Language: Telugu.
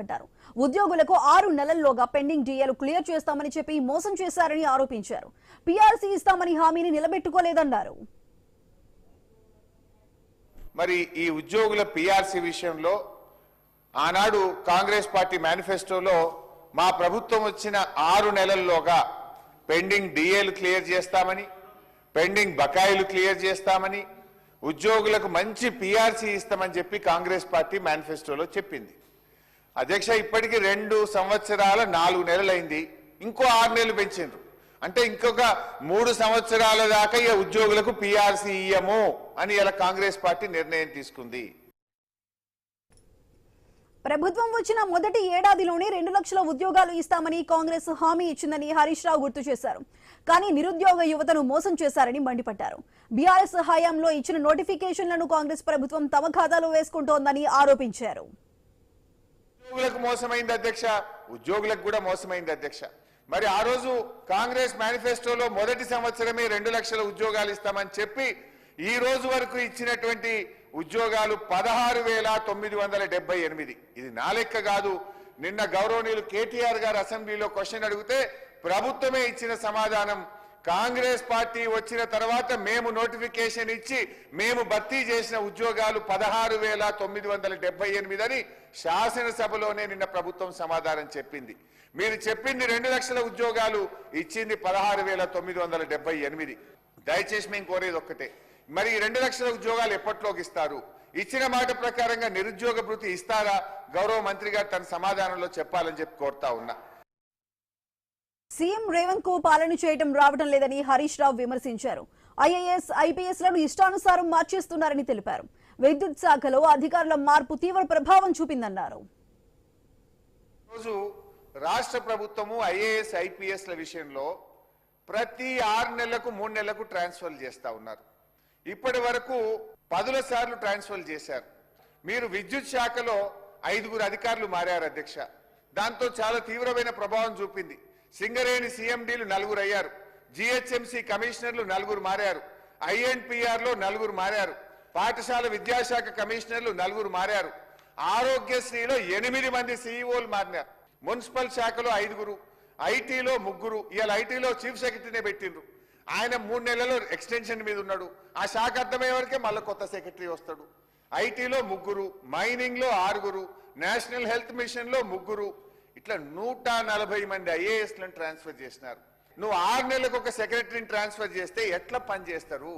అంటారు. ఉద్యోగులకు 6 నెలల్లోగా పెండింగ్ డిఏలు క్లియర్ చేస్తామని చెప్పి మోసం చేశారని ఆరోపించారు. పీఆర్సీ ఇస్తామని హామీని నిలబెట్టుకోలేదన్నారు. మరి ఈ ఉద్యోగుల పీఆర్సీ విషయంలో ఆనాడు కాంగ్రెస్ పార్టీ మేనిఫెస్టోలో మా ప్రభుత్వం వచ్చిన 6 నెలల్లోగా పెండింగ్ డిఏలు క్లియర్ చేస్తామని, పెండింగ్ బకాయిలు క్లియర్ చేస్తామని, ఉద్యోగులకు మంచి పీఆర్సీ ఇస్తామని చెప్పి కాంగ్రెస్ పార్టీ మేనిఫెస్టోలో చెప్పింది. అధ్యక్ష, ఇప్పటికి 2 సంవత్సరాల 4 నెలలైంది. ఇంకో 6 నెలలు పెంచారు. అంటే ఇంకొక 3 సంవత్సరాల దాకా ఈ ఉద్యోగులకు పీఆర్సీ ఇయ్యము అని ఇలా కాంగ్రెస్ పార్టీ నిర్ణయం తీసుకుంది. ప్రభుత్వం వచ్చిన మొదటి ఏడాదిలోనే 2 లక్షల ఉద్యోగాలు ఇస్తామని కాంగ్రెస్ హామీ ఇచ్చిందని హరీష్ రావు గుర్తు చేశారు. కానీ నిరుద్యోగ యువతను మోసం చేశారని మండిపడ్డారు. బీఆర్ఎస్ హయాంలో ఇచ్చిన నోటిఫికేషన్లను కాంగ్రెస్ ప్రభుత్వం తమ ఖాతాలో వేసుకుంటోందని ఆరోపించారు. ఉద్యోగులకు మోసమైంది అధ్యక్ష, ఉద్యోగులకు కూడా మోసమైంది అధ్యక్ష. మరి ఆ రోజు కాంగ్రెస్ మేనిఫెస్టోలో మొదటి సంవత్సరమే 2 లక్షల ఉద్యోగాలు ఇస్తామని చెప్పి ఈ రోజు వరకు ఇచ్చినటువంటి ఉద్యోగాలు 16,978. ఇది నా లెక్క కాదు. నిన్న గౌరవనీయులు కేటీఆర్ గారు అసెంబ్లీలో క్వశ్చన్ అడిగితే ప్రభుత్వమే ఇచ్చిన సమాధానం, కాంగ్రెస్ పార్టీ వచ్చిన తర్వాత మేము నోటిఫికేషన్ ఇచ్చి మేము భర్తీ చేసిన ఉద్యోగాలు 16,978 అని శాసనసభలోనే నిన్న ప్రభుత్వం సమాధానం చెప్పింది. మీరు చెప్పింది 2 లక్షల ఉద్యోగాలు, ఇచ్చింది 16,978. దయచేసి మేము కోరేది ఒక్కటే, మరి 2 లక్షల ఉద్యోగాలు ఎప్పట్లోకి ఇస్తారు? ఇచ్చిన మాట ప్రకారంగా నిరుద్యోగ భృతి ఇస్తారా? గౌరవ మంత్రి గారు తన సమాధానంలో చెప్పాలని చెప్పి కోరుతా ఉన్నా. సీఎం రేవంత్ కు పాలన చేయడం రావడం లేదని హరీష్ రావు విమర్శించారు. ఐఏఎస్, ఐపీఎస్ లను ఇష్టానుసారం మార్చేస్తున్నారని తెలిపారు. విద్యుత్ శాఖలో అధికారుల మార్పు తీవ్ర ప్రభావం చూపిందన్నారు. రోజు రాష్ట్ర ప్రభుత్వము ఐఏఎస్, ఐపీఎస్ల విషయంలో ప్రతి 6 నెలలకు 3 నెలలకు ట్రాన్స్ఫర్ చేస్తా ఉన్నారు. ఇప్పటి వరకు 10 సార్లు ట్రాన్స్ఫర్ చేశారు. మీరు విద్యుత్ శాఖలో 5 అధికారులు మారారు అధ్యక్ష. దాంతో చాలా తీవ్రమైన ప్రభావం చూపింది. సింగరేణి సీఎండీలు 4 అయ్యారు. జిహెచ్ఎంసీ కమిషనర్లు 4 మారారు. ఐఎన్పిఆర్ లో 4 మారారు. పాఠశాల విద్యాశాఖ కమిషనర్లు 4 మారారు. ఆరోగ్యశ్రీలో 8 మంది సీఈఓలు మారినారు. మున్సిపల్ శాఖలో 5, ఐటీలో 3. ఇవాళ ఐటీలో చీఫ్ సెక్రటరీనే పెట్టిండ్రు. ఆయన 3 నెలలు ఎక్స్టెన్షన్ మీద ఉన్నాడు. ఆ శాఖ అర్థమయ్యే వరకే మళ్ళీ కొత్త సెక్రటరీ వస్తాడు. ఐటీలో 3, మైనింగ్ లో 6, నేషనల్ హెల్త్ మిషన్ లో 3, ఇట్లా 140 మంది ఐఏఎస్లను ట్రాన్స్ఫర్ చేసినారు. నువ్వు 6 నెలలకు ఒక సెక్రటరీని ట్రాన్స్ఫర్ చేస్తే ఎట్లా పనిచేస్తారు?